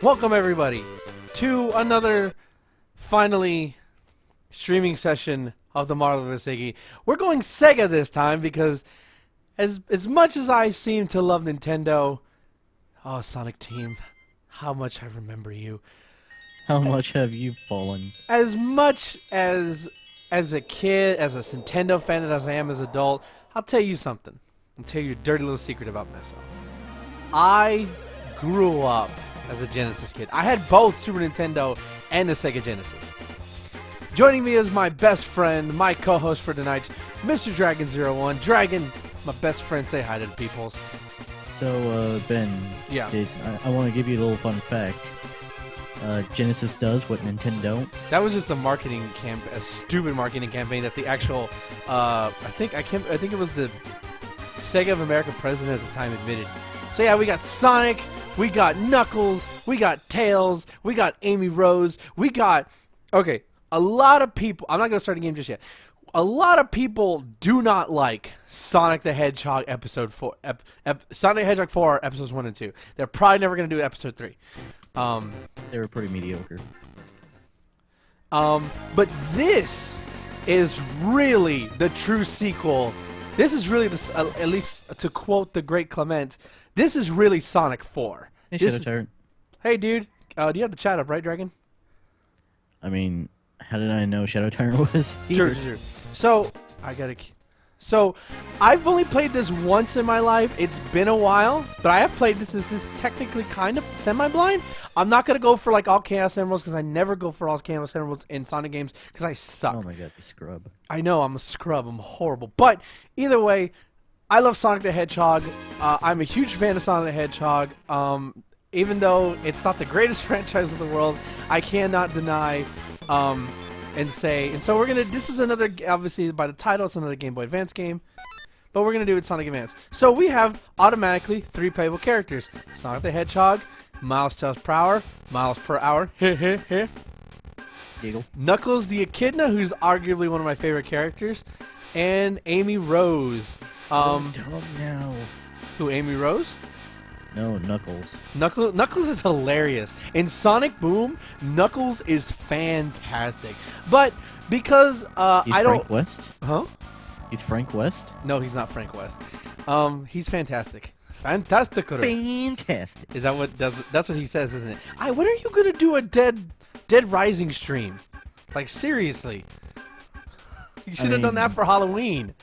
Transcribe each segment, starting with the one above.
Welcome everybody to another finally streaming session of the Marvelous Iggy. We're going Sega this time because as much as I seem to love Nintendo, oh Sonic Team, how much I remember you. How much have you fallen? As much as a kid, as a Nintendo fan as I am as an adult, I'll tell you something. I'll tell you a dirty little secret about myself. I grew up as a Genesis kid. I had both Super Nintendo and the Sega Genesis. Joining me is my best friend, my co-host for tonight, Mr. Dragon01. Dragon, my best friend, say hi to the peoples. So, Ben, Yeah. I want to give you a little fun fact. Genesis does what Nintendo don't. That was just a stupid marketing campaign that the actual, I think it was the Sega of America president at the time admitted. So yeah, we got Sonic, we got Knuckles, we got Tails, we got Amy Rose, we got... Okay, a lot of people... I'm not going to start the game just yet. A lot of people do not like Sonic the Hedgehog Episode 4. Sonic the Hedgehog 4, Episodes 1 and 2. They're probably never going to do Episode 3. They were pretty mediocre. But this is really the true sequel. This is really, at least to quote the great Clement, this is really Sonic 4. Hey, Shadow Tyrant. Hey, dude. Do you have the chat up, right, Dragon? I mean, how did I know Shadow Tyrant was Sure, here? sure. So, So, I've only played this once in my life. It's been a while, but I have played this. This is technically kind of semi-blind. I'm not going to go for like all Chaos Emeralds because I never go for all Chaos Emeralds in Sonic games because I suck. Oh my god, you scrub. I know, I'm a scrub. I'm horrible. But either way, I love Sonic the Hedgehog. I'm a huge fan of Sonic the Hedgehog. Even though it's not the greatest franchise in the world, I cannot deny and so we're gonna. This is another, obviously by the title, it's another Game Boy Advance game, but we're gonna do it Sonic Advance. So we have automatically 3 playable characters: Sonic the Hedgehog, Miles per hour, Giggle. Knuckles the Echidna, who's arguably one of my favorite characters, and Amy Rose. Dumb now. Who? Amy Rose? No, Knuckles. Knuckles is hilarious. In Sonic Boom, Knuckles is fantastic. But because He's I don't... Frank West? Huh? He's Frank West? No, he's not Frank West. He's fantastic. Fantastic. Fantastic. Is that what that's what he says, isn't it? When are you gonna do a Dead Rising stream? Like seriously. You should have done that for Halloween.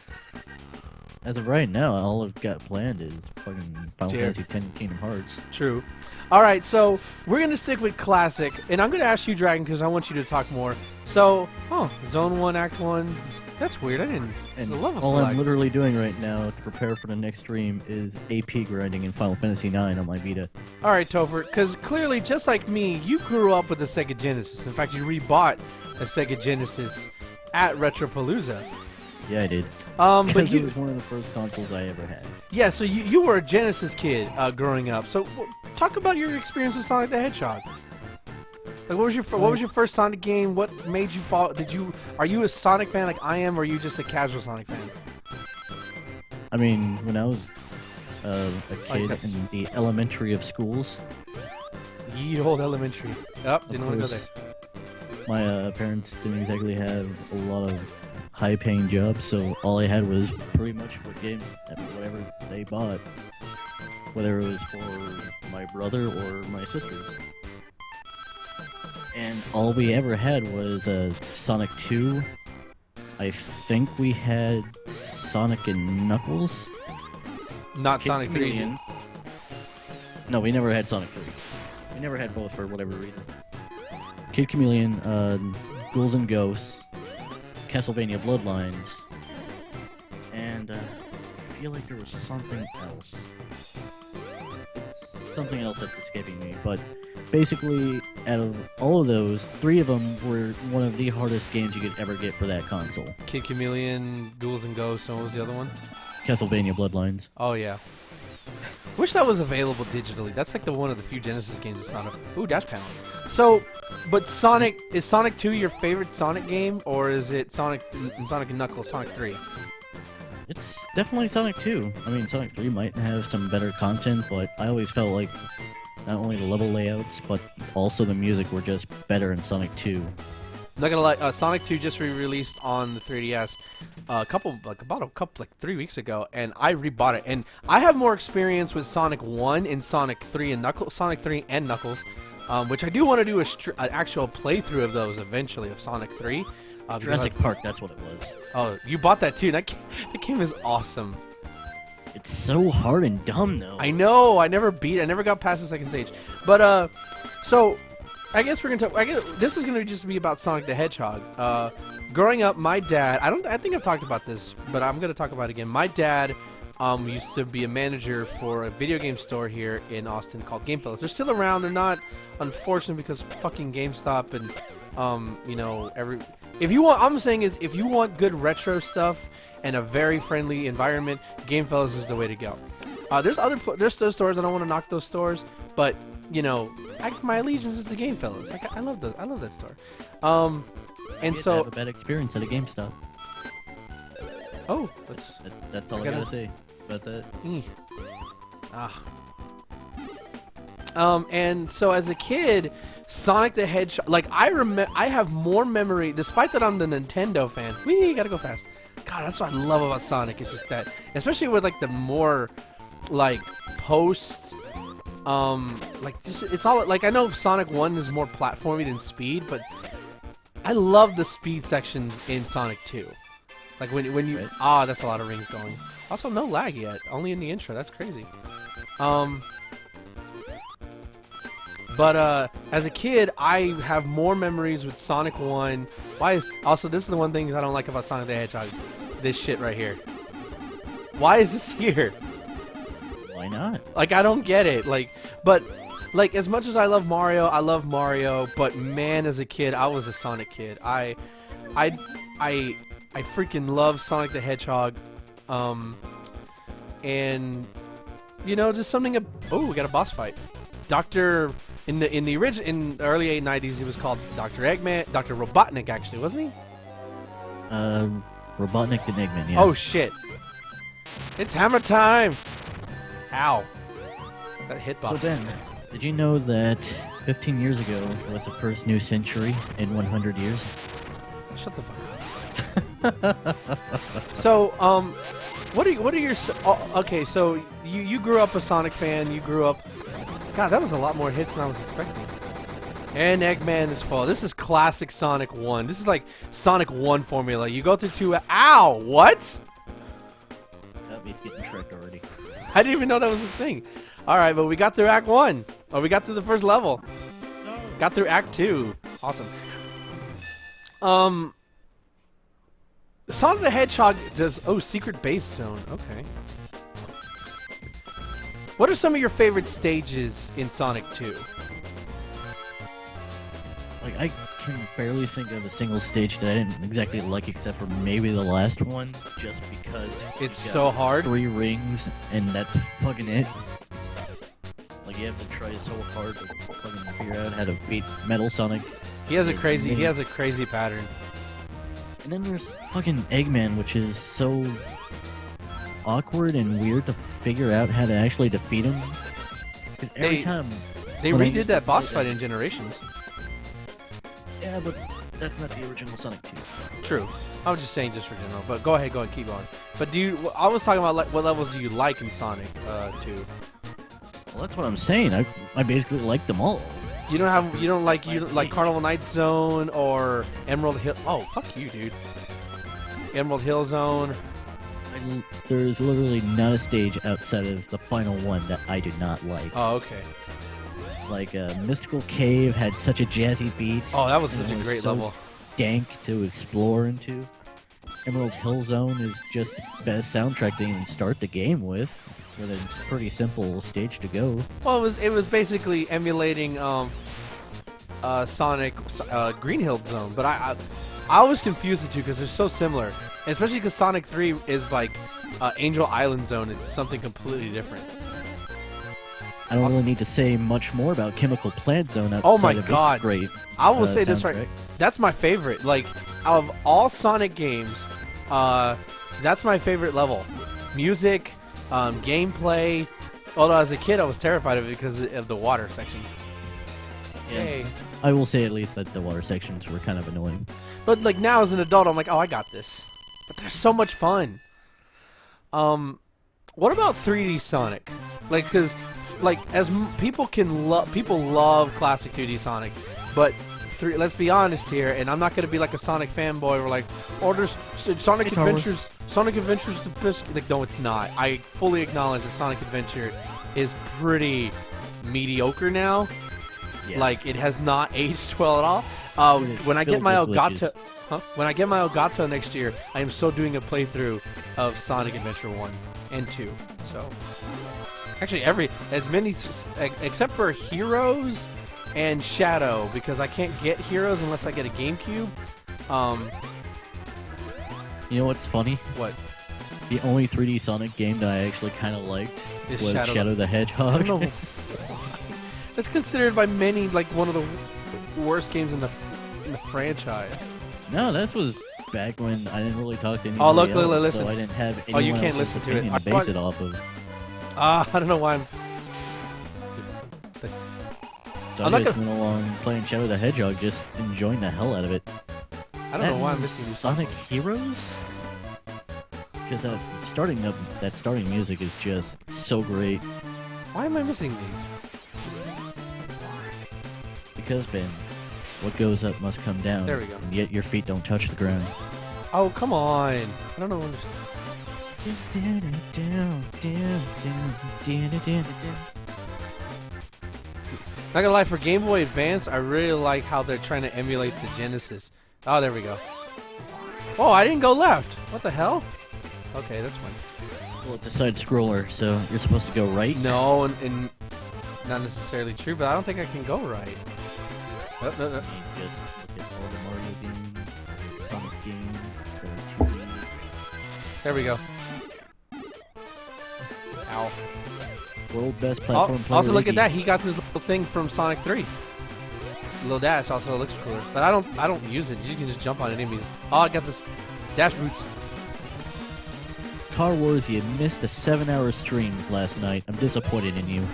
As of right now, all I've got planned is fucking Final Dear. Fantasy X Kingdom Hearts. True. Alright, so we're going to stick with Classic, and I'm going to ask you, Dragon, because I want you to talk more. So, Zone 1, Act 1, that's weird, I didn't... And the level all select. I'm literally doing right now to prepare for the next stream is AP grinding in Final Fantasy IX on my Vita. Alright, Topher, because clearly, just like me, you grew up with a Sega Genesis. In fact, you rebought a Sega Genesis at Retropalooza. Yeah, I did. But Because it was one of the first consoles I ever had. Yeah, so you were a Genesis kid growing up. So talk about your experience with Sonic the Hedgehog. Like, what was your first Sonic game? What made you fall? Are you a Sonic fan like I am, or are you just a casual Sonic fan? I mean, when I was a kid in the elementary of schools, Ye old elementary. Didn't want to go there. My parents didn't exactly have a lot of high-paying jobs, so all I had was pretty much what games, whatever they bought, whether it was for my brother or my sister. And all we ever had was Sonic 2. I think we had Sonic and Knuckles. Not Kid Sonic 3. Chameleon. No, we never had Sonic 3. We never had both for whatever reason. Kid Chameleon, Ghouls and Ghosts, Castlevania Bloodlines, and I feel like there was something else. Something else that's escaping me, but basically, out of all of those, 3 of them were one of the hardest games you could ever get for that console. Kid Chameleon, Ghouls and Ghosts, and what was the other one? Castlevania Bloodlines. Oh, yeah. Wish that was available digitally. That's like one of the few Genesis games that's not a... Ooh, dash panel. So, but Sonic... Is Sonic 2 your favorite Sonic game? Or is it Sonic and Knuckles, Sonic 3? It's definitely Sonic 2. I mean, Sonic 3 might have some better content, but I always felt like not only the level layouts, but also the music were just better in Sonic 2. Not gonna lie, Sonic 2 just re-released on the 3DS like 3 weeks ago, and I rebought it. And I have more experience with Sonic 1 and Sonic 3 and Sonic 3 and Knuckles, which I do want to do an actual playthrough of those eventually of Sonic 3. Jurassic Park, that's what it was. Oh, you bought that too? That game is awesome. It's so hard and dumb, though. I know. I never got past the second stage. But so I guess we're gonna talk. This is gonna just be about Sonic the Hedgehog. Growing up, my dad. I think I've talked about this, but I'm gonna talk about it again. My dad used to be a manager for a video game store here in Austin called Gamefellas. They're still around. They're not, unfortunate, because fucking GameStop and If you want, I'm saying is, if you want good retro stuff and a very friendly environment, Gamefellas is the way to go. There's those stores. I don't want to knock those stores, but my allegiance is to Gamefellas. Like I love that store. And so have a bad experience at a GameStop. Oh, that's all I gotta say about that. And so as a kid, Sonic the Hedgehog, like I have more memory, despite that I'm the Nintendo fan. Gotta go fast. God, that's what I love about Sonic. It's just that, especially with like the more like post, it's all like, I know Sonic 1 is more platformy than speed, but I love the speed sections in Sonic 2. Like when you that's a lot of rings going. Also, no lag yet. Only in the intro. That's crazy. But as a kid, I have more memories with Sonic 1. Also, this is the one thing I don't like about Sonic the Hedgehog. This shit right here. Why is this here? Why not? Like, I don't get it. Like, as much as I love Mario, but man, as a kid, I was a Sonic kid. I freaking love Sonic the Hedgehog. And just something. Oh, we got a boss fight. In the early 90s, he was called Dr. Eggman, Dr. Robotnik, actually, wasn't he? Robotnik and Eggman, yeah. Oh shit! It's hammer time! Ow! That hitbox. So Ben, did you know that 15 years ago was the first new century in 100 years? Shut the fuck up. So, what are your? Okay, so you grew up a Sonic fan. You grew up. God, that was a lot more hits than I was expecting. And Eggman is full. This is classic Sonic 1. This is like Sonic 1 formula. You go through 2. Ow! What? He's getting tricked already. I didn't even know that was a thing. Alright, but we got through Act 1. Oh, we got through the first level. No. Got through Act 2. Awesome. Sonic the Hedgehog does... Oh, Secret Base Zone. Okay. What are some of your favorite stages in Sonic 2? Like, I can barely think of a single stage that I didn't exactly like, except for maybe the last one, just because it's so hard. 3 rings, and that's fucking it. Like, you have to try so hard to fucking figure out how to beat Metal Sonic. He has a crazy pattern. And then there's fucking Eggman, which is so awkward and weird to figure out how to actually defeat him. Because every time they redid that boss fight in Generations. Yeah, but that's not the original Sonic 2. True. I was just saying, just for general. But go ahead, keep going. But I was talking about what levels do you like in Sonic 2? Well, that's what I'm saying. I basically like them all. You don't like Carnival Night Zone or Emerald Hill? Oh, fuck you, dude. Emerald Hill Zone. There's literally not a stage outside of the final one that I do not like. Oh, okay. Like, Mystical Cave had such a jazzy beat. Oh, that was such a great level. Dank to explore into. Emerald Hill Zone is just the best soundtrack they can start the game with. It's a pretty simple stage to go. Well, it was basically emulating Sonic Green Hill Zone, but I was confused the two because they're so similar, especially because Sonic 3 is like Angel Island Zone. It's something completely different. I don't really need to say much more about Chemical Plant Zone outside oh my of god, its great I will say soundtrack. this right. That's my favorite. Like, out of all Sonic games, that's my favorite level. Music, gameplay, Although as a kid, I was terrified of it because of the water sections. Yay. I will say at least that the water sections were kind of annoying. But like now as an adult, I'm like, oh, I got this. But they're so much fun. What about 3D Sonic? Like, cause like people love classic 3D Sonic, but let's be honest here, and I'm not gonna be like a Sonic fanboy. We're like, oh, there's Sonic Adventures. Sonic Adventure's the best. Like, no, it's not. I fully acknowledge that Sonic Adventure is pretty mediocre now. Yes. Like, it has not aged well at all. When I get my Elgato next year, I am so doing a playthrough of Sonic Adventure 1 and 2. So, actually, except for Heroes and Shadow, because I can't get Heroes unless I get a GameCube. You know what's funny? What? The only 3D Sonic game that I actually kind of liked Is was Shadow the I Hedgehog. don't know. It's considered by many like one of the worst games in the franchise. No, that was back when I didn't really talk to anybody Oh, look, else, listen. so I didn't have anyone you can't else's listen to it. opinion to base it off of. I don't know why I'm. So I'm I not just went along playing Shadow the Hedgehog, just enjoying the hell out of it. I don't know why I'm missing these. Sonic Heroes? Because that starting music is just so great. Why am I missing these? Because, Ben, what goes up must come down. There we go. And yet your feet don't touch the ground. Oh, come on. I don't know. Not gonna lie, for Game Boy Advance, I really like how they're trying to emulate the Genesis. Oh, there we go. Oh, I didn't go left. What the hell? Okay, that's fine. Well, it's a side scroller, so you're supposed to go right. No, and not necessarily true, but I don't think I can go right. No. You just look at all the Mario games, Sonic games, the 2D. There we go. Ow. World best platform player. Also, look at Iggy. that. He got this little thing from Sonic 3. Little dash also looks cooler, but I don't use it. You can just jump on enemies. Oh, I got this dash boots. Car Wars, you missed a 7-hour stream last night. I'm disappointed in you.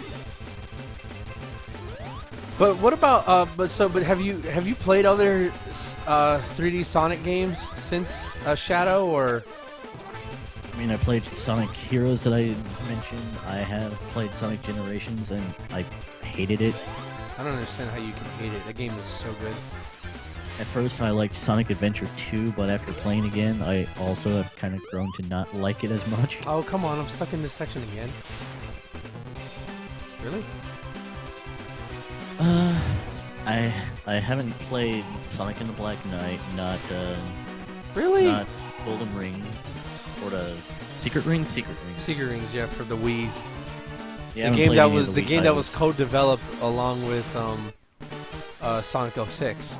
But what about but have you played other 3D Sonic games since Shadow or? I mean, I played Sonic Heroes that I mentioned. I have played Sonic Generations, and I hated it. I don't understand how you can hate it. That game is so good. At first, I liked Sonic Adventure 2, but after playing again, I also have kind of grown to not like it as much. Oh, come on. I'm stuck in this section again. Really? I haven't played Sonic and the Black Knight, not Golden Rings, or the Secret Rings? Secret Rings, yeah, for the Wii. Yeah, the game that was co-developed along with Sonic 06.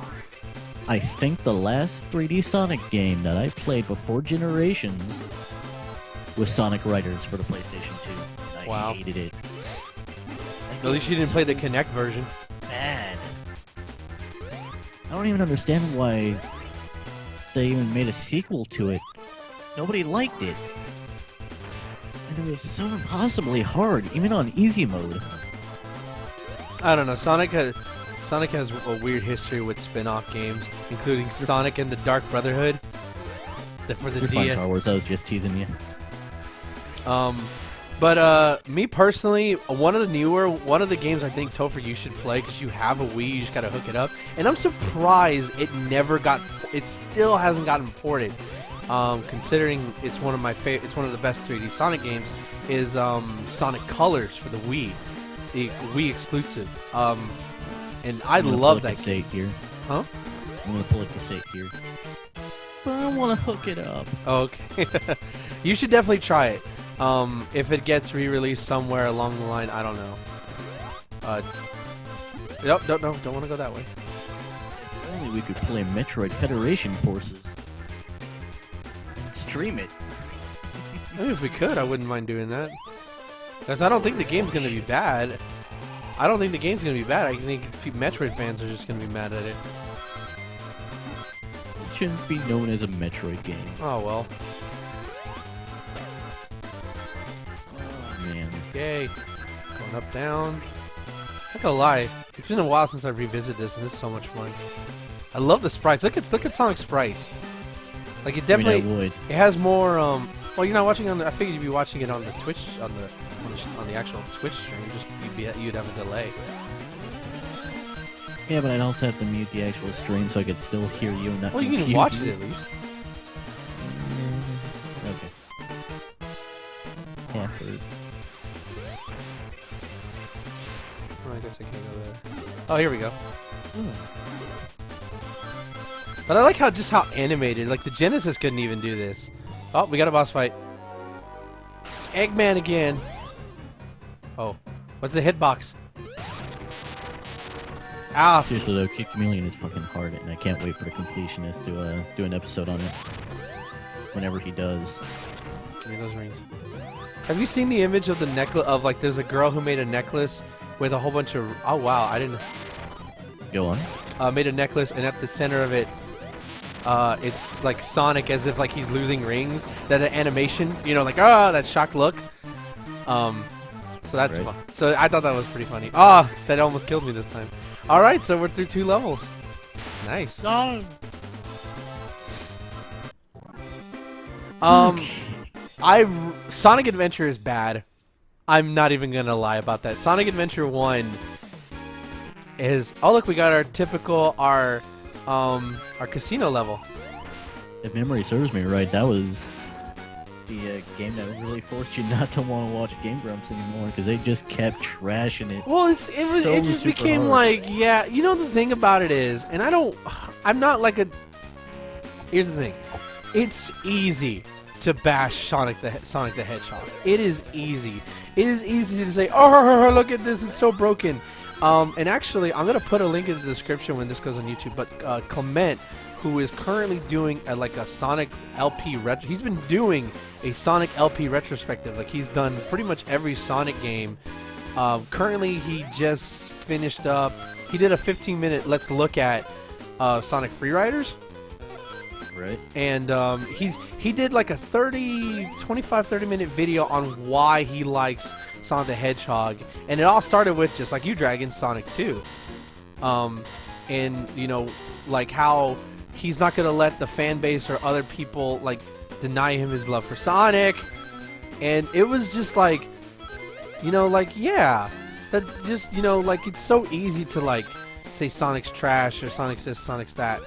I think the last 3D Sonic game that I played before Generations was Sonic Riders for the PlayStation 2. I hated it. At least you didn't play the Kinect version. Bad. I don't even understand why they even made a sequel to it. Nobody liked it. And it was so impossibly hard, even on easy mode. I don't know. Sonic has a weird history with spin-off games, including Sonic and the Dark Brotherhood. For the You're fine, DS. Star Wars. I was just teasing you. But me personally, one of the games I think, Topher, you should play because you have a Wii, you just gotta hook it up. And I'm surprised it still hasn't gotten ported. Considering it's one of the best 3D Sonic games, is Sonic Colors for the Wii, the Wii exclusive. And I love that game. Here. Huh? I'm gonna pull a cassette here. But I want to hook it up. Okay. You should definitely try it. If it gets re-released somewhere along the line, I don't know. Nope, don't want to go that way. If only we could play Metroid Federation Forces and stream it. I mean, if we could, I wouldn't mind doing that. Because I don't think the game's going to be bad. I think Metroid fans are just going to be mad at it. It shouldn't be known as a Metroid game. Oh, well. Oh, man. Yay. Up, down. Not gonna lie, it's been a while since I revisited this, and this is so much fun. I love the sprites. Look at Sonic's sprites. Like it definitely, I mean, I would. it has more. Well, you're not watching on the. I figured you'd be watching it on the Twitch, on the actual Twitch stream. You'd have a delay. Yeah, but I'd also have to mute the actual stream so I could still hear you and not. Well, you can watch it at least. Okay. Yeah. Oh, I guess I can't go there. Oh, here we go. But I like how animated. Like the Genesis couldn't even do this. Oh, we got a boss fight. It's Eggman again. Oh, what's the hitbox? Ah. Seriously though, Kid Chameleon is fucking hard, and I can't wait for the completionist to do an episode on it. Whenever he does. Give me those rings. Have you seen the image of the necklace? Of like, there's a girl who made a necklace with a whole bunch of. Oh wow, I didn't. Go on. Made a necklace, and at the center of it, it's like Sonic, as if like he's losing rings. That animation, you know, like that shocked look. So that's fun. So I thought that was pretty funny. That almost killed me this time. All right, so we're through 2 levels. Nice. Sonic Adventure is bad. I'm not even gonna lie about that. Sonic Adventure 1 is. Oh look, we got our typical our casino level. If memory serves me right, that was the game that really forced you not to want to watch Game Grumps anymore because they just kept trashing it. Well, it just became hard. Like, yeah, you know the thing about it is, and I'm not like a. Here's the thing, it's easy to bash Sonic the Hedgehog. It is easy. It is easy to say, oh, look at this, it's so broken. And actually, I'm gonna put a link in the description when this goes on YouTube. But Clement, who is currently doing a Sonic LP retro. He's been doing a Sonic LP retrospective. Like he's done pretty much every Sonic game. Currently, he just finished up. He did a 15-minute let's look at Sonic Freeriders. Right. And he did like a 25-30-minute video on why he likes Sonic the Hedgehog, and it all started with just like you, Dragon, Sonic 2. And you know, like how he's not gonna let the fan base or other people like deny him his love for Sonic, and it was just like, you know, like yeah, that just, you know, like it's so easy to like say Sonic's trash or Sonic's this, Sonic's that,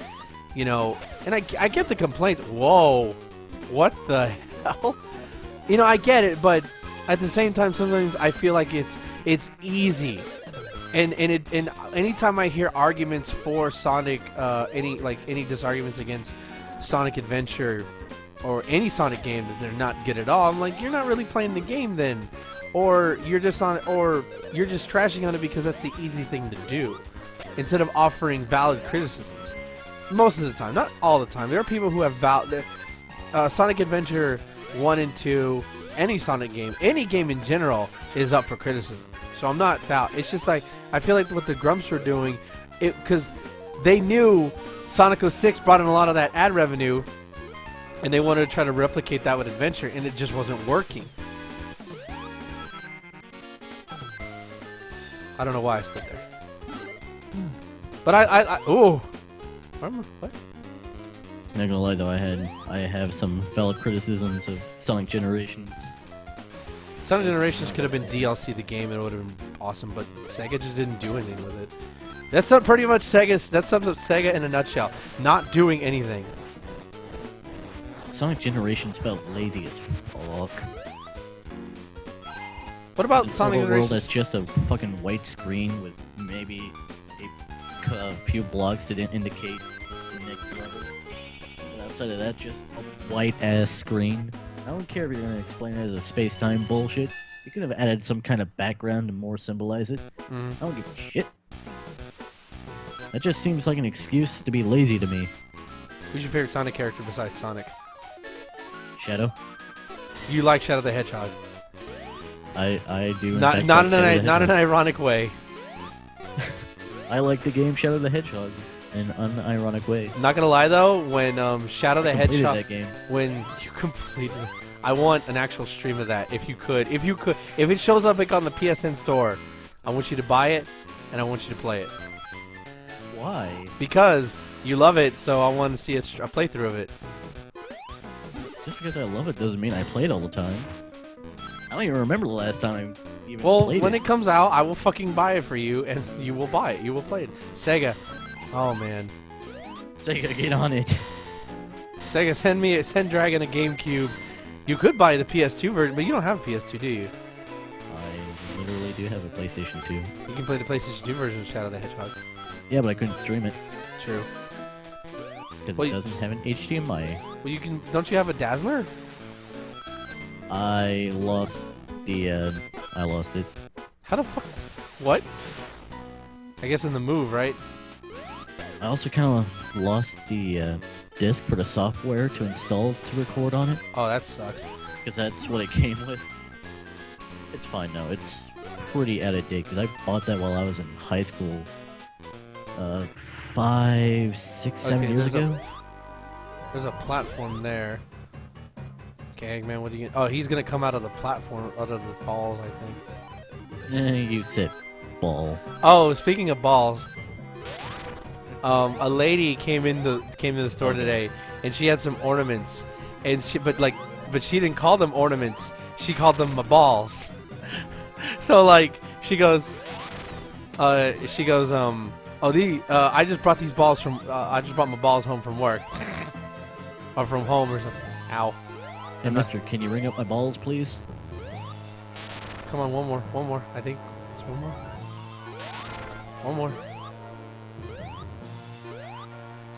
you know, and I get the complaints. Whoa, what the hell? You know, I get it, but at the same time, sometimes I feel like it's easy. And anytime I hear arguments for Sonic, any disarguments against Sonic Adventure or any Sonic game that they're not good at all, I'm like, you're not really playing the game then, or you're just trashing on it because that's the easy thing to do, instead of offering valid criticisms. Most of the time, not all the time. There are people who have Sonic Adventure 1 and 2, any Sonic game, any game in general is up for criticism. So I'm not doubt. It's just like I feel like what the Grumps were doing, because they knew Sonic 06 brought in a lot of that ad revenue, and they wanted to try to replicate that with Adventure, and it just wasn't working. I don't know why I stood there, but what? Not gonna lie though, I have some valid criticisms of Sonic Generations. Sonic Generations could have been DLC the game, and it would have been awesome, but Sega just didn't do anything with it. That's pretty much Sega. That sums up Sega in a nutshell. Not doing anything. Sonic Generations felt lazy as fuck. What about Sonic Generations? Generations? World that's just a fucking white screen with maybe a few blocks to indicate the next level. But outside of that, just a white-ass screen. I don't care if you're going to explain it as a space-time bullshit. You could have added some kind of background to more symbolize it. I don't give a shit. That just seems like an excuse to be lazy to me. Who's your favorite Sonic character besides Sonic? Shadow. You like Shadow the Hedgehog? I do. Not in an ironic way. I like the game Shadow the Hedgehog in an unironic way. Not gonna lie though, when Shadow the Hedgehog, that game. when you completed, I want an actual stream of that. If you could, if it shows up like on the PSN store, I want you to buy it and I want you to play it. Why? Because you love it, so I want to see a playthrough of it. Just because I love it doesn't mean I play it all the time. I don't even remember the last time I even Well, played when it. it comes out, I will fucking buy it for you, and you will buy it. You will play it. Sega. Oh man. Sega, get on it. Sega, send Dragon a GameCube. You could buy the PS2 version, but you don't have a PS2, do you? I literally do have a PlayStation 2. You can play the PlayStation 2 version of Shadow the Hedgehog. Yeah, but I couldn't stream it True. because Well, it doesn't have an HDMI. Well, you can. Don't you have a Dazzler? I lost the. I lost it. How the fuck? What? I guess in the move, right? I also kind of lost the disc for the software to install to record on it Oh, that sucks. because that's what it came with. It's fine now. It's pretty out of date because I bought that while I was in high school. 5, 6, 7 years ago. There's a platform there. Okay, Eggman, what are you? Oh, he's gonna come out of the platform, out of the balls, I think. You said ball. Oh, speaking of balls, a lady came to the store today, and she had some ornaments, and but she didn't call them ornaments. She called them my balls. So like she goes, I just brought these balls from, I just brought my balls home from work, or from home or something. Ow. Hey, mister, can you ring up my balls, please? Come on, one more. I think it's one more.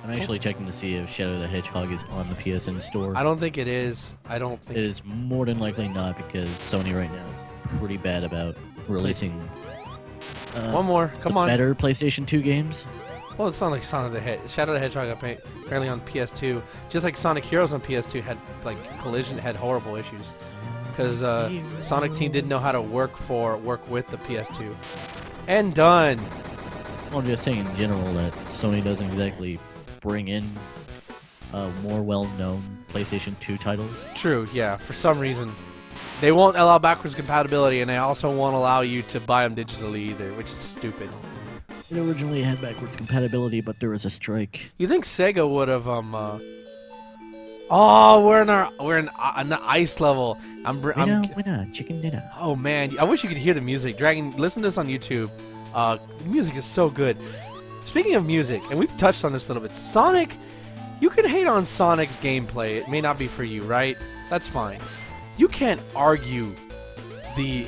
I'm actually checking to see if Shadow the Hedgehog is on the PSN store. I don't think it is. I don't think It is more than likely not because Sony right now is pretty bad about releasing one more. Come on. better PlayStation 2 games. Well, it's not like Shadow the Hedgehog apparently on PS2, just like Sonic Heroes on PS2 had like Collision had horrible issues because Sonic Team didn't know how to work with the PS2. And done. Well, I'm just saying in general that Sony doesn't exactly bring in more well-known PlayStation 2 titles. True. Yeah. For some reason, they won't allow backwards compatibility, and they also won't allow you to buy them digitally either, which is stupid. It originally had backwards compatibility, but there was a strike. You think Sega would have Oh, we're on the ice level. Winner, chicken dinner. Oh man, I wish you could hear the music. Dragon, listen to this on YouTube. The music is so good. Speaking of music, and we've touched on this a little bit, Sonic, you can hate on Sonic's gameplay. It may not be for you, right? That's fine. You can't argue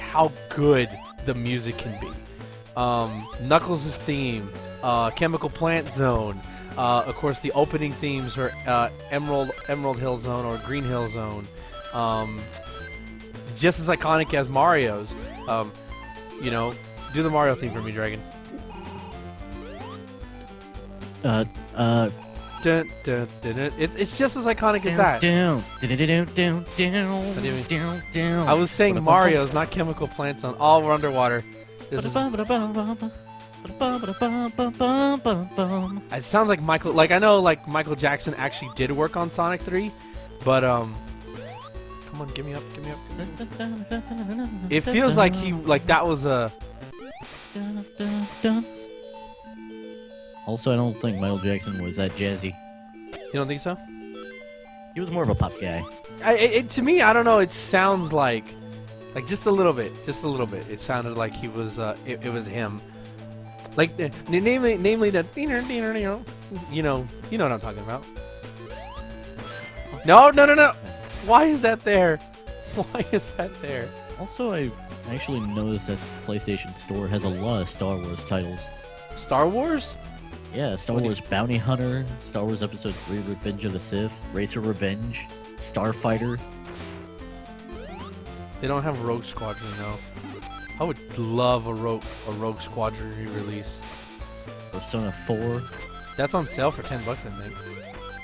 how good the music can be. Knuckles' theme, Chemical Plant Zone, of course the opening themes are Emerald Hill Zone or Green Hill Zone, just as iconic as Mario's. You know, do the Mario theme for me, Dragon. Dun, Dun, dun, dun, dun. It's just as iconic as that. I was saying Mario's, not Chemical Plant Zone. All we're underwater. This is. It sounds like Michael. Like I know, like Michael Jackson actually did work on Sonic 3, but come on, give me up. It feels like that was a. Also, I don't think Michael Jackson was that jazzy. You don't think so? He was more of a pop guy. To me, I don't know. It sounds like just a little bit. It sounded like he was. It was him. Like namely that. You know what I'm talking about. No. Why is that there? Why is that there? Also, I actually noticed that PlayStation Store has a lot of Star Wars titles. Star Wars? Yeah, Star Wars Bounty Hunter, Star Wars Episode 3 Revenge of the Sith, Racer Revenge, Starfighter. They don't have Rogue Squadron though. I would love a Rogue Squadron re-release. Persona 4. That's on sale for $10, I think.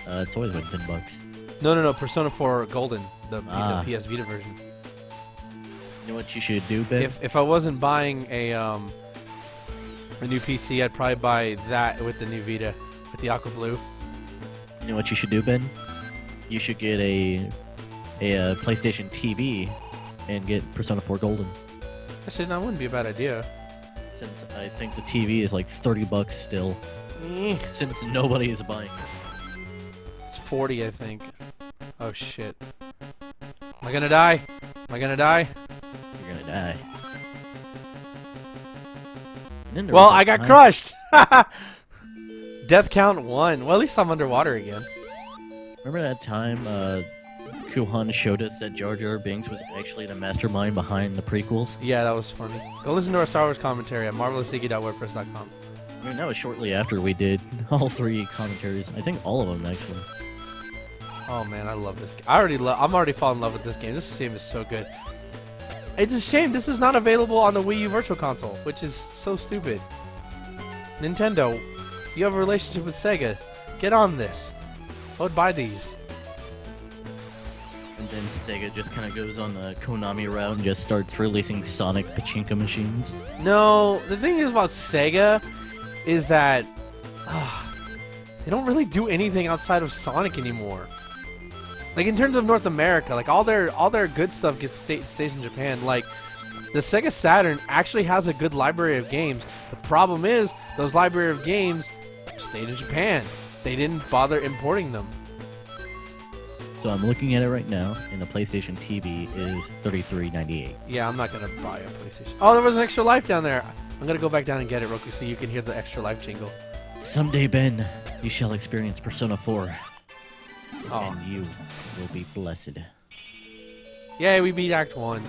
It's always been $10. No. Persona 4 Golden, the PS Vita version. You know what you should do, Ben? If I wasn't buying a new PC, I'd probably buy that with the new Vita, with the Aqua Blue. You know what you should do, Ben? You should get a a PlayStation TV and get Persona 4 Golden. Actually, that wouldn't be a bad idea. Since I think the TV is like $30 still. Since nobody is buying it. It's 40, I think. Oh shit. Am I gonna die? Am I gonna die? You're gonna die. And then there Well, was a I got time- crushed! Death count 1. Well, at least I'm underwater again. Remember that time Kuhan showed us that Jar Jar Binks was actually the mastermind behind the prequels? Yeah, that was funny. Go listen to our Star Wars commentary at marvelousiggy.wordpress.com. I mean, that was shortly after we did all 3 commentaries. I think all of them, actually. Oh man, I love this game. I'm already falling in love with this game. This game is so good. It's a shame this is not available on the Wii U Virtual Console, which is so stupid. Nintendo, you have a relationship with Sega. Get on this. I would buy these. And then Sega just kind of goes on the Konami route and just starts releasing Sonic pachinko machines. No, the thing is about Sega is that they don't really do anything outside of Sonic anymore. Like in terms of North America, like all their good stuff stays in Japan. Like the Sega Saturn actually has a good library of games. The problem is those library of games stayed in Japan. They didn't bother importing them. So I'm looking at it right now, and the PlayStation TV is $33.98. Yeah, I'm not gonna buy a PlayStation. Oh, there was an extra life down there. I'm gonna go back down and get it real quick so you can hear the extra life jingle. Someday, Ben, you shall experience Persona 4, Oh, and you will be blessed. yeah, we beat Act 1.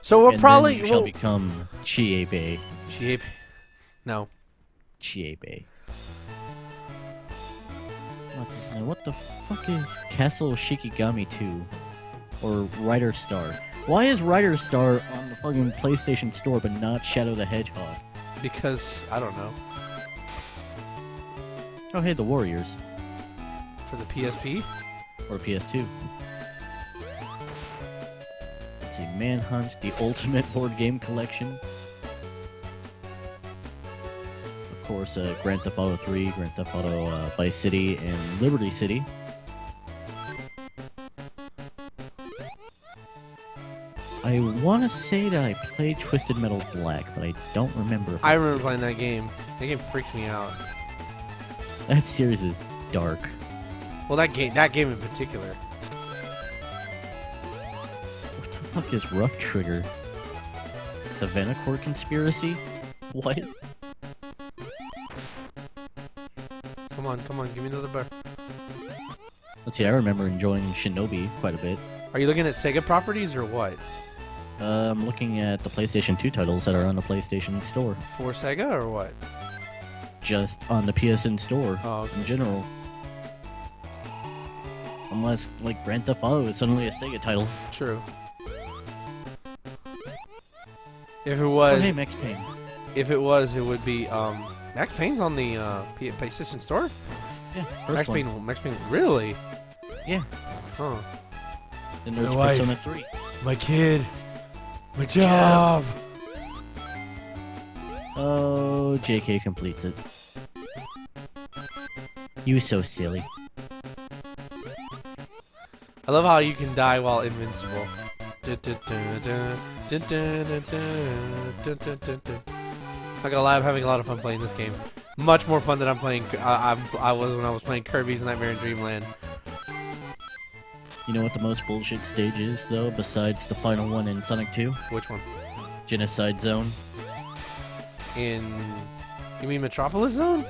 So we're And probably then you shall become Chiebe. cheap. No. Chiebe. What the fuck is Castle Shikigami 2? Or Rider Star? Why is Rider Star on the fucking PlayStation Store but not Shadow the Hedgehog? Because I don't know. Oh, hey, the Warriors. For the PSP? Or PS2. Let's see, Manhunt, the Ultimate Board Game Collection. Of course, Grand Theft Auto 3, Grand Theft Auto Vice City, and Liberty City. I want to say that I played Twisted Metal Black, but I don't remember. I remember playing that game. That game freaked me out. That series is dark. Well, that game in particular. What the fuck is Rough Trigger? The Venacore Conspiracy? What? Come on, give me another bar. Let's see, I remember enjoying Shinobi quite a bit. Are you looking at Sega properties or what? I'm looking at the PlayStation 2 titles that are on the PlayStation Store. For Sega or what? Just on the PSN Store Oh, okay. in general. Unless, like, Grand Theft Auto is suddenly a Sega title. True. If it Oh, was, hey, Max Payne. it would be Max Payne's on the PlayStation Store. Yeah, first one. Max Payne, really? Yeah. Huh. Then there's My wife. Persona 3. My kid. My job. Oh, JK completes it. You so silly. I love how you can die while invincible. Not gonna lie, I'm having a lot of fun playing this game. Much more fun than I'm playing. I was when I was playing Kirby's Nightmare in Dreamland. You know what the most bullshit stage is, though, besides the final one in Sonic 2? Which one? Genocide Zone. You mean Metropolis Zone?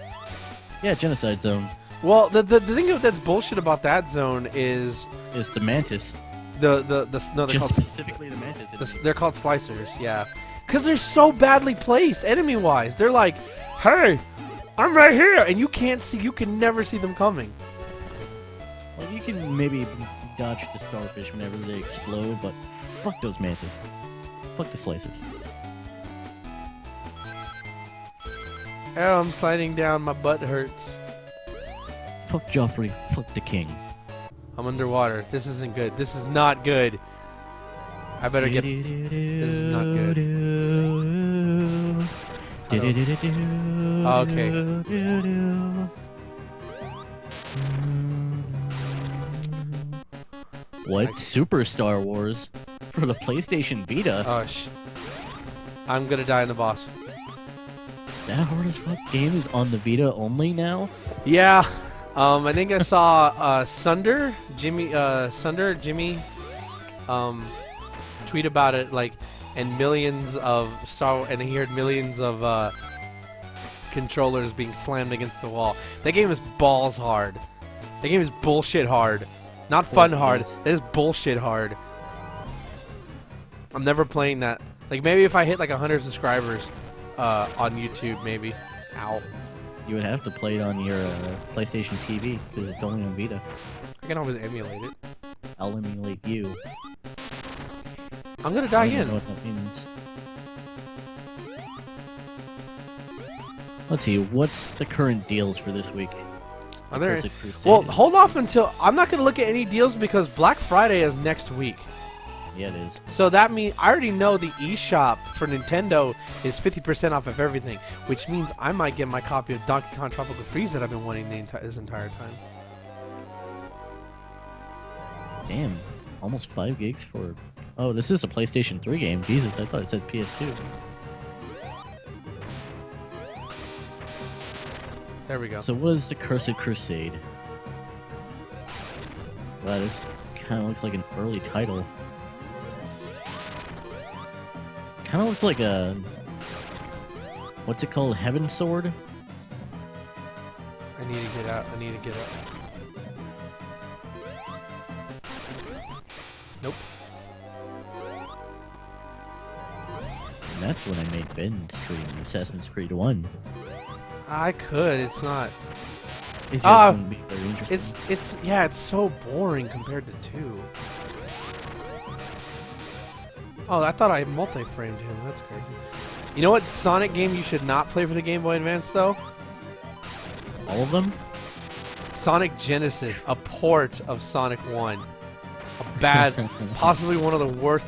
Yeah, Genocide Zone. Well, the thing that's bullshit about that zone is It's the Mantis. no, they're Just called specifically the Mantis. they're called slicers. Yeah, because they're so badly placed enemy wise. They're like, hey, I'm right here, and you can never see them coming. Well, you can maybe dodge the starfish whenever they explode, but fuck those Mantis. Fuck the slicers. Oh, I'm sliding down. My butt hurts. Fuck Joffrey. Fuck the king. I'm underwater. This isn't good. This is not good. I better get. This is not good. Oh, okay. What? Super Star Wars for the PlayStation Vita? Oh, I'm gonna die in the boss. That hard as fuck game is on the Vita only now? Yeah. I think I saw Jimmy, tweet about it, like, and millions of and he heard millions of controllers being slammed against the wall. That game is balls hard. That game is bullshit hard. Not fun hard. It is bullshit hard. I'm never playing that. Like, maybe if I hit like 100 subscribers on YouTube, maybe. Ow. You would have to play it on your PlayStation TV because it's only on Vita. I can always emulate it. I'll emulate you. I'm gonna die I don't in. know what that means. Let's see, what's the current deals for this week? Are there? Cursed Crusade. Well, hold off until I'm not gonna look at any deals because Black Friday is next week. Yeah, it is. So that means I already know the eShop for Nintendo is 50% off of everything, which means I might get my copy of Donkey Kong Tropical Freeze that I've been wanting this entire time. Damn, almost 5 gigs for... Oh, this is a PlayStation 3 game. Jesus, I thought it said PS2. There we go. So what is the Cursed Crusade? Wow, this kind of looks like an early title. Kind of looks like a... What's it called? Heaven Sword? I need to get out. I need to get out. Nope. And that's when I made Ben stream Assassin's Creed 1. I could. It's not. It just wouldn't be very interesting. It's so boring compared to 2. Oh, I thought I multi-framed him. That's crazy. You know what Sonic game you should not play for the Game Boy Advance, though? All of them? Sonic Genesis, a port of Sonic 1. A bad, possibly one of the worst.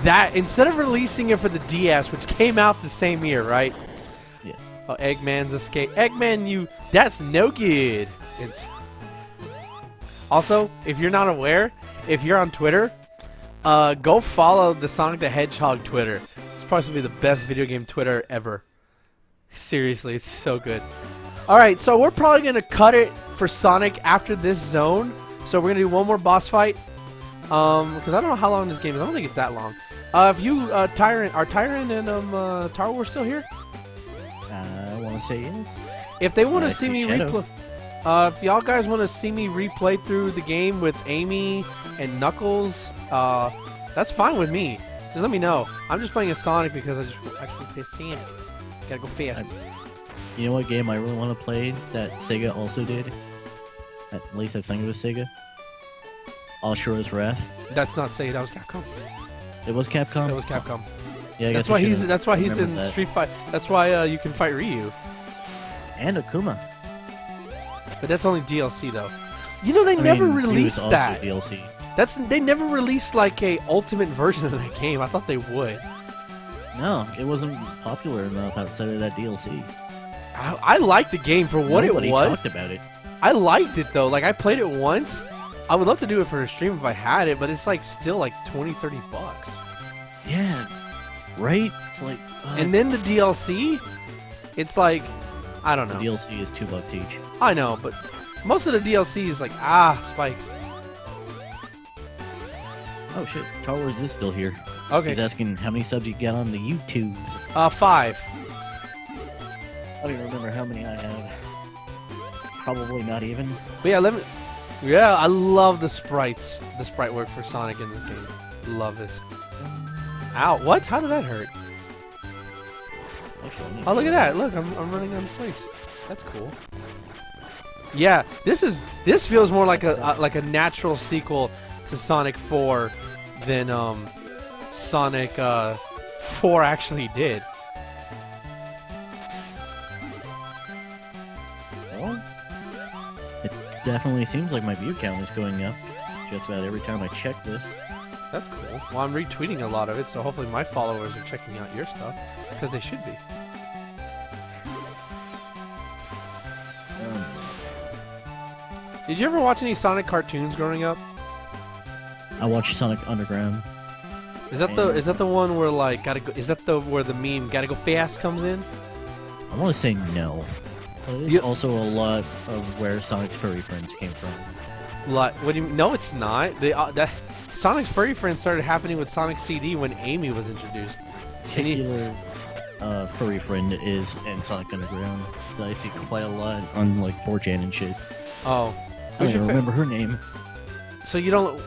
That, instead of releasing it for the DS, which came out the same year, right? Yes. Oh, Eggman's escape. Eggman, that's no good. It's... Also, if you're not aware, if you're on Twitter... go follow the Sonic the Hedgehog Twitter. It's possibly the best video game Twitter ever. Seriously, it's so good. Alright, so we're probably going to cut it for Sonic after this zone. So we're going to do one more boss fight. Because I don't know how long this game is. I don't think it's that long. If you, Tyrant and Tower War still here? I want to say yes. If they want to see see me Shadow. replay... if y'all guys want to see me replay through the game with Amy and Knuckles, that's fine with me. Just let me know. I'm just playing a Sonic because I just actually play Sonic. Gotta go fast. You know what game I really want to play that Sega also did? At least I think it was Sega. Ashura's Wrath. That's not Sega. That was Capcom. It was Capcom? That was Capcom. Yeah, I That's guess I why he's. should've That's why he's in remembered that. Street Fight. That's why you can fight Ryu. And Akuma. But that's only DLC though. You know they I never mean, Ryu is released also that. DLC. They never released like a ultimate version of that game. I thought they would. No, it wasn't popular enough outside of that DLC. I liked the game for what Nobody it was. talked about it. I liked it though. Like I played it once. I would love to do it for a stream if I had it, but it's like still like $20-30. Yeah, right? It's like... And then the DLC, it's like, I don't the know. DLC is $2 each. I know, but most of the DLC is like, spikes. Oh shit, Star Wars is still here. Okay. He's asking how many subs you got on the YouTubes. 5. I don't even remember how many I have. Probably not even. But yeah, yeah, I love the sprites. The sprite work for Sonic in this game. Love it. Ow, what? How did that hurt? Actually, Oh, look at that. Look, I'm running out of place. That's cool. Yeah, this feels more like a natural sequel to Sonic 4 than Sonic 4 actually did. Well, it definitely seems like my view count is going up just about every time I check this. That's cool. Well, I'm retweeting a lot of it, so hopefully my followers are checking out your stuff, because they should be. Did you ever watch any Sonic cartoons growing up? I watch Sonic Underground. Is that the one where like gotta go? Is that where the meme "gotta go fast" comes in? I want to say no. But it's also a lot of where Sonic's furry friends came from. What do you? No, it's not. Sonic's furry friends started happening with Sonic CD when Amy was introduced. Particular furry friend is in Sonic Underground that I see quite a lot on like 4chan and shit. Oh, I don't even remember her name. So you don't.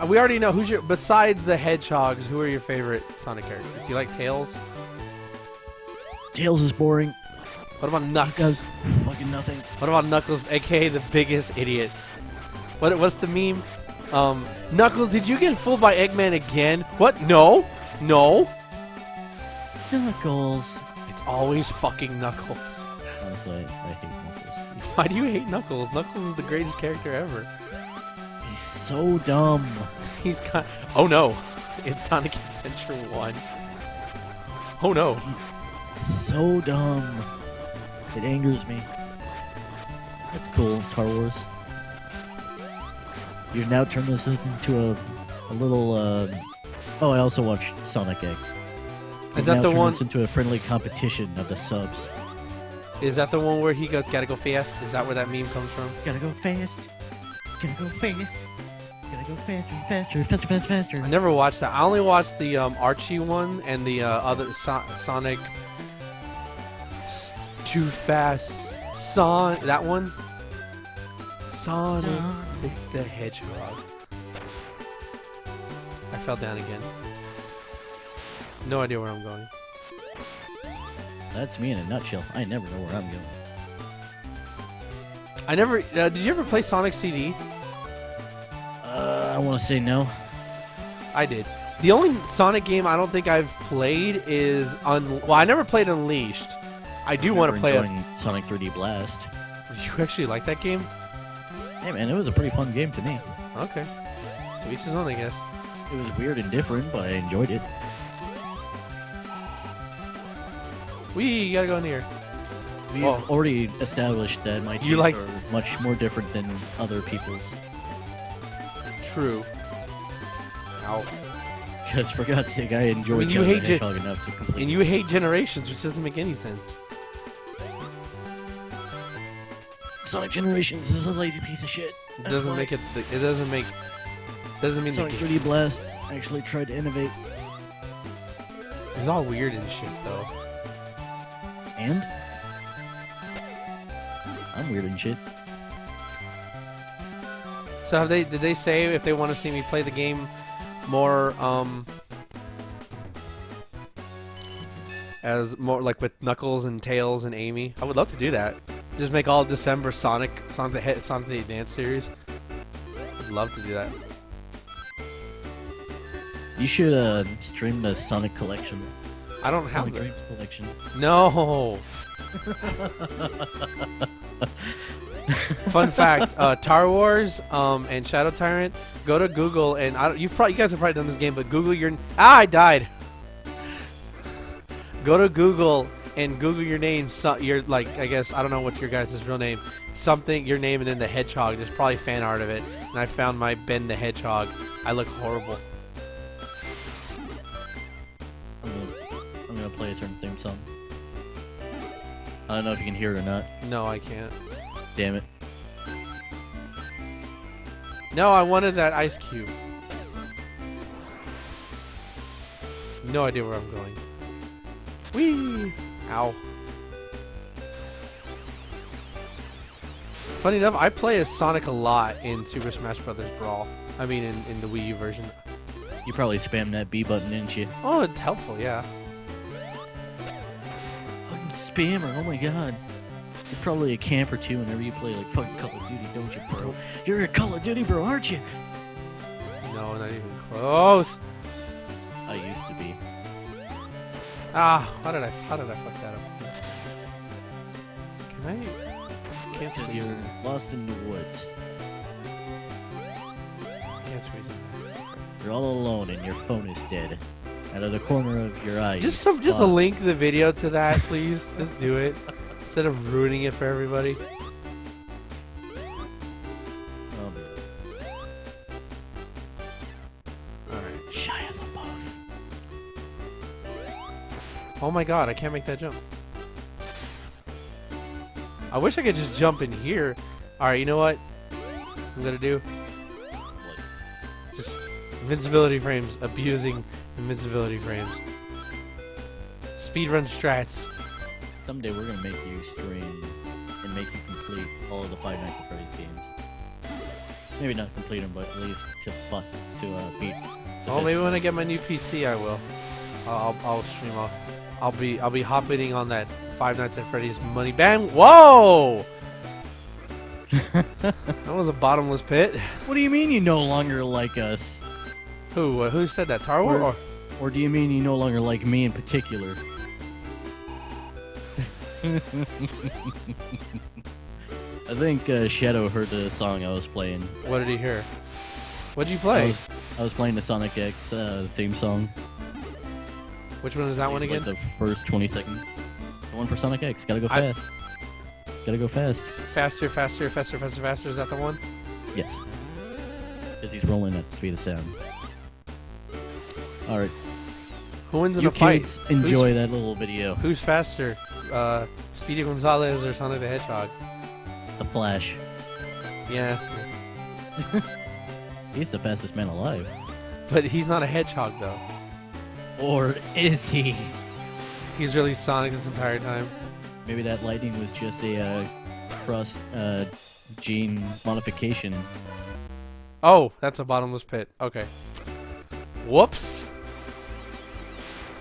We already know who's your. Besides the hedgehogs, who are your favorite Sonic characters? Do you like Tails? Tails is boring. What about He Knucks? does fucking nothing. What about Knuckles, aka the biggest idiot? What's the meme? Knuckles, did you get fooled by Eggman again? What? No. Knuckles. It's always fucking Knuckles. Honestly, I hate Knuckles. Why do you hate Knuckles? Knuckles is the greatest character ever. He's so dumb. He's kind. Oh no! It's Sonic Adventure 1. Oh no! So dumb. It angers me. That's cool, Star Wars. You've now turned this into a little. Oh, I also watched Sonic X. Is that the one? This into a friendly competition of the subs. Is that the one where he goes, "Gotta go fast"? Is that where that meme comes from? Gotta go fast. Gotta go fast. Gotta go faster, faster. I never watched that. I only watched the Archie one and the other Sonic. Too fast, that one. Sonic the Hedgehog. I fell down again. No idea where I'm going. That's me in a nutshell. I never know where I'm going. I never. Did you ever play Sonic CD? I want to say no. I did. The only Sonic game I don't think I've played is well, I never played Unleashed. I do want to play Sonic 3D Blast. You actually like that game? Hey man, it was a pretty fun game to me. Okay. To each his own, I guess. It was weird and different, but I enjoyed it. We gotta go in here. We've already established that my tastes are much more different than other people's. True. Ow. Because for God's sake, I enjoyed Sonic the Hedgehog enough to complete. And you hate Generations, which doesn't make any sense. Sonic Generations is a lazy piece of shit. It doesn't make it. It doesn't make. Doesn't mean Sonic 3D Blast actually tried to innovate. It's all weird and shit, though. And I'm weird and shit. So did they say if they want to see me play the game more as more like with Knuckles and Tails and Amy? I would love to do that. Just make all of December Sonic the Advance series. I'd love to do that. You should stream the Sonic collection. I don't have Sonic Dreams collection. No. Fun fact: Star Wars and Shadow Tyrant. Go to Google and you guys have probably done this game, but Google your I died. Go to Google and Google your name. Your I guess I don't know what your guys' real name. Something your name and then the hedgehog. There's probably fan art of it, and I found my Ben the Hedgehog. I look horrible. I'm gonna play a certain theme song. I don't know if you can hear it or not. No, I can't. Damn it. No, I wanted that ice cube. No idea where I'm going. Whee! Ow. Funny enough, I play as Sonic a lot in Super Smash Bros. Brawl. I mean, in the Wii U version. You probably spammed that B button, didn't you? Oh, it's helpful, yeah. Fucking spammer, oh my god. You're probably a camper too whenever you play like fucking Call of Duty, don't you, bro? You're a Call of Duty bro, aren't you? No, not even close. I used to be. Ah, how did I fuck that up? Can I? Can't Because squeeze you're in. lost in the woods. Can't squeeze in. You're all alone and your phone is dead. Out of the corner of your eye. Just a link the video to that, please. Just do it instead of ruining it for everybody. Oh my god, I can't make that jump. I wish I could just jump in here. Alright, you know what I'm gonna do? Just invincibility frames. Abusing invincibility frames. Speedrun strats. Someday we're gonna make you stream and make you complete all of the Five Nights at Freddy's games. Maybe not complete them, but at least to beat. Oh, maybe when I get my new PC, I will. I'll stream. I'll be hot bidding on that Five Nights at Freddy's money ban. Whoa! That was a bottomless pit. What do you mean you no longer like us? Who said that? Tarwar? Or do you mean you no longer like me in particular? I think Shadow heard the song I was playing. What did he hear? What'd you play? I was playing the Sonic X theme song. Which one is that one again? Like the first 20 seconds. The one for Sonic X. Gotta go fast. Gotta go fast. Faster, faster, faster, faster, faster. Is that the one? Yes. Because he's rolling at the speed of sound. Alright. Who wins in You a fight? kids enjoy that little video. Who's faster? Speedy Gonzalez or Sonic the Hedgehog? The Flash. Yeah. He's the fastest man alive. But he's not a hedgehog, though. Or is he? He's really Sonic this entire time. Maybe that lightning was just a crust gene modification. Oh, that's a bottomless pit. Okay. Whoops.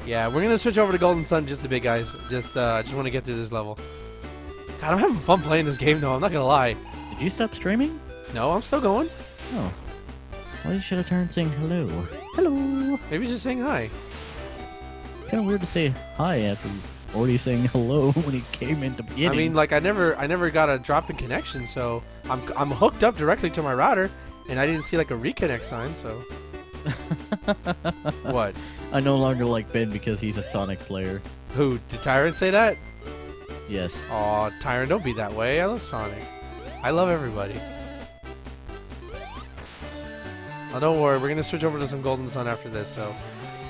Yeah, we're gonna switch over to Golden Sun just a bit, guys. Just want to get through this level. God, I'm having fun playing this game, though. I'm not gonna lie. Did you stop streaming? No, I'm still going. Oh. Well, you should have turned saying hello. Hello. Maybe just saying hi. It's kind of weird to say hi after already saying hello when he came into beginning. I mean, like I never got a drop in connection, so I'm hooked up directly to my router, and I didn't see like a reconnect sign. So what? I no longer like Ben because he's a Sonic player. Who did Tyrant say that? Yes. Aw, Tyrant, don't be that way. I love Sonic. I love everybody. Oh, don't worry. We're gonna switch over to some Golden Sun after this, so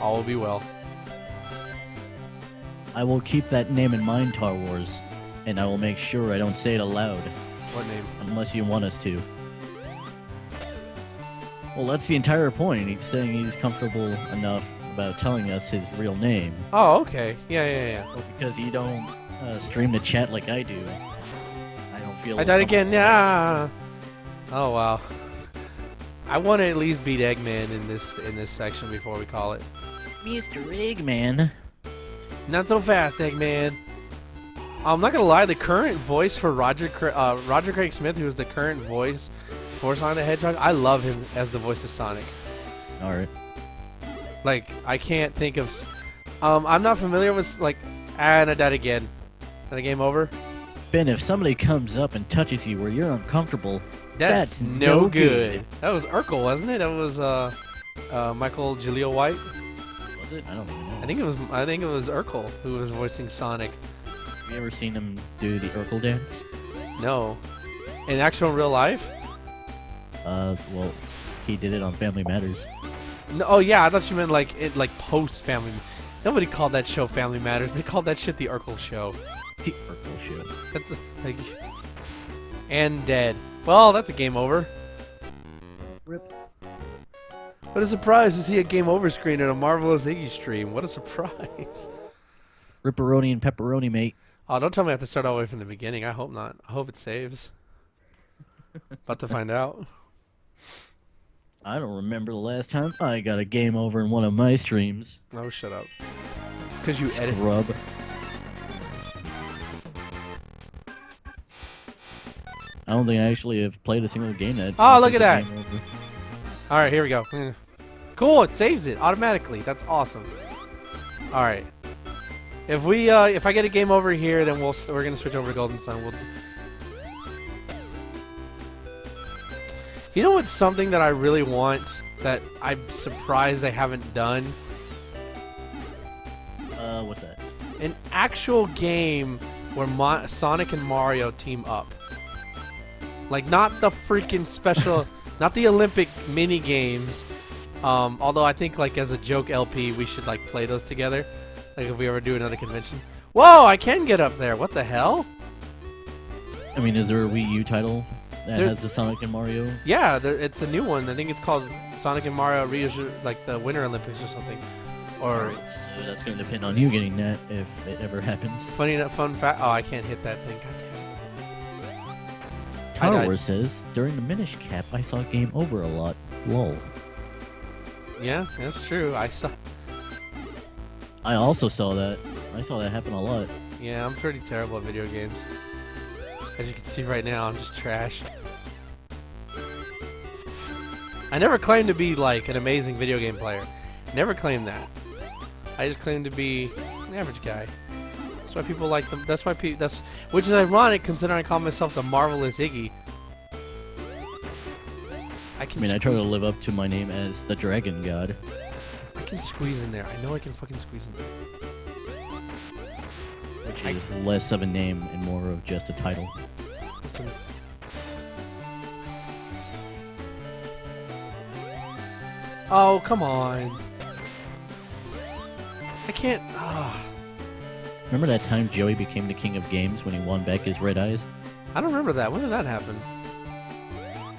all will be well. I will keep that name in mind, Tar Wars, and I will make sure I don't say it aloud. What name? Unless you want us to. Well, that's the entire point. He's saying he's comfortable enough about telling us his real name. Oh, okay. Yeah. Well, because you don't stream the chat like I do. I don't feel. I died again. Yeah. Oh wow. I want to at least beat Eggman in this section before we call it. Mr. Eggman. Not so fast, Eggman. I'm not gonna lie. The current voice for Roger Craig Smith, who is the current voice for Sonic the Hedgehog, I love him as the voice of Sonic. All right. Like, I can't think of... I'm not familiar with, like... And I died again. Is that a game over? Ben, if somebody comes up and touches you where you're uncomfortable, that's no good. That was Urkel, wasn't it? That was, Michael Jaleel White. Was it? I don't even know. I think it was Urkel who was voicing Sonic. Have you ever seen him do the Urkel dance? No. In actual real life? Well, he did it on Family Matters. No, oh yeah, I thought you meant like post Family. Nobody called that show Family Matters. They called that shit the Urkel Show. The Urkel Show. That's like and dead. Well, that's a game over. Rip. What a surprise to see a game over screen in a marvelous Iggy stream. What a surprise. Ripperoni and pepperoni, mate. Oh, don't tell me I have to start all the way from the beginning. I hope not. I hope it saves. About to find out. I don't remember the last time I got a game over in one of my streams. Oh, shut up. Because you edit. Scrub. I don't think I actually have played a single game that. Oh, look at that. All right, here we go. Cool, it saves it automatically. That's awesome. All right. If I get a game over here, then we're gonna switch over to Golden Sun. You know what's something that I really want that I'm surprised they haven't done? What's that? An actual game where Sonic and Mario team up. Like, not the freaking special, not the Olympic mini games. Although I think, like, as a joke LP, we should like play those together. Like if we ever do another convention. Whoa, I can get up there. What the hell? I mean, is there a Wii U title that There- has the Sonic and Mario? Yeah, it's a new one. I think it's called Sonic and Mario like the Winter Olympics or something. Or Alright, so that's going to depend on you getting that if it ever happens. funny enough, fun fact. Oh, I can't hit that thing. God Tower died. Wars says, during the Minish Cap, I saw Game Over a lot. Lol. damn. Yeah, that's true. I saw. I also saw that. I saw that happen a lot. Yeah, I'm pretty terrible at video games. As you can see right now, I'm just trash. I never claimed to be like an amazing video game player. Never claimed that. I just claimed to be an average guy. That's why people like them. That's why which is ironic considering I call myself the marvelous Iggy. I mean, I try to live up to my name as the Dragon God. I can squeeze in there. I know I can fucking squeeze in there. Which is less of a name and more of just a title. What's in- Oh, come on. I can't. Remember that time Joey became the king of games when he won back his red eyes? I don't remember that. When did that happen?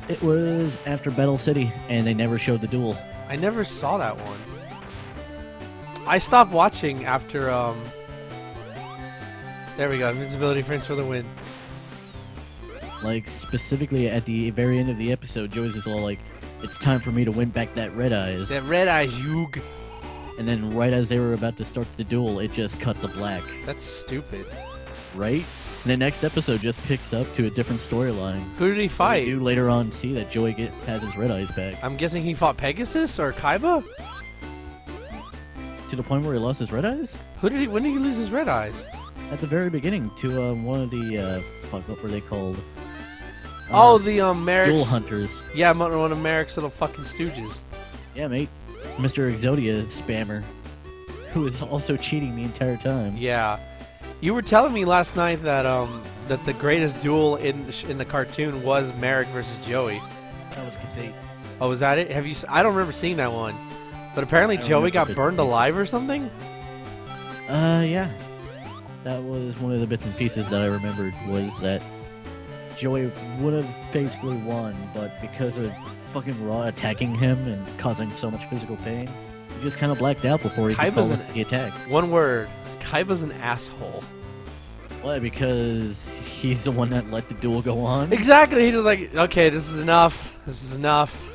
It was after Battle City, and they never showed the duel. I never saw that one. I stopped watching after, There we go. Invisibility frames for the win. Like, specifically at the very end of the episode, Joey's just all like, it's time for me to win back that red eyes. That red eyes, Yug. And then right as they were about to start the duel, it just cut to black. That's stupid. Right? And the next episode just picks up to a different storyline. Who did he We fight? do later on see that Joey has his red eyes back. I'm guessing he fought Pegasus or Kaiba? To the point where he lost his red eyes? When did he lose his red eyes? At the very beginning, to one of the, fuck, what were they called? Oh, the, Merrick's... Duel Hunters. Yeah, one of Merrick's little fucking stooges. Yeah, mate. Mr. Exodia spammer, who is also cheating the entire time. Yeah. You were telling me last night that, that the greatest duel in the cartoon was Merrick versus Joey. That was Cassette. Oh, was that it? I don't remember seeing that one. But apparently I don't Joey remember got bits burned and pieces. alive or something? Yeah. That was one of the bits and pieces that I remembered, was that Joey would have basically won, but because of fucking Raw attacking him and causing so much physical pain, he just kind of blacked out before he could Kaiba's follow an- the attack. One word. Kaiba's an asshole. Why? Because he's the one that let the duel go on? Exactly. He was like, okay, this is enough. This is enough.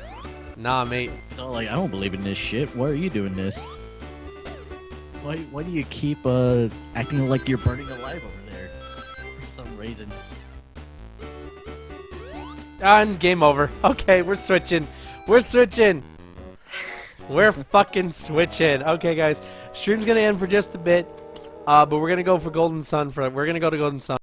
Nah, mate. It's all like, I don't believe in this shit. Why are you doing this? Why do you keep acting like you're burning alive over there? For some reason. And game over. Okay, we're switching. We're switching. We're fucking switching. Okay, guys. Stream's gonna end for just a bit. But we're gonna go for Golden Sun. We're gonna go to Golden Sun.